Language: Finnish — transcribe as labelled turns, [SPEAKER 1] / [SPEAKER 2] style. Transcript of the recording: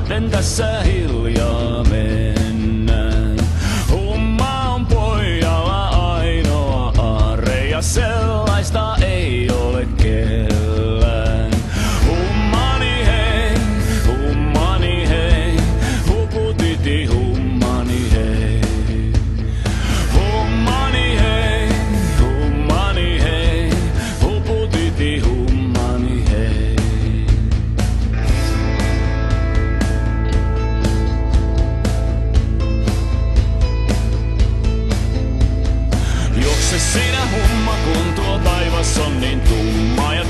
[SPEAKER 1] kahden tässä hiljaa mennään. Humma on pojalla ainoa aarre ja sellaista ei ole kellään. Hummani hei, huputiti hummani hei. Hummani hei, huputiti hummani hei. Juokse sinä humma, kun tuo taivas on niin tumma ja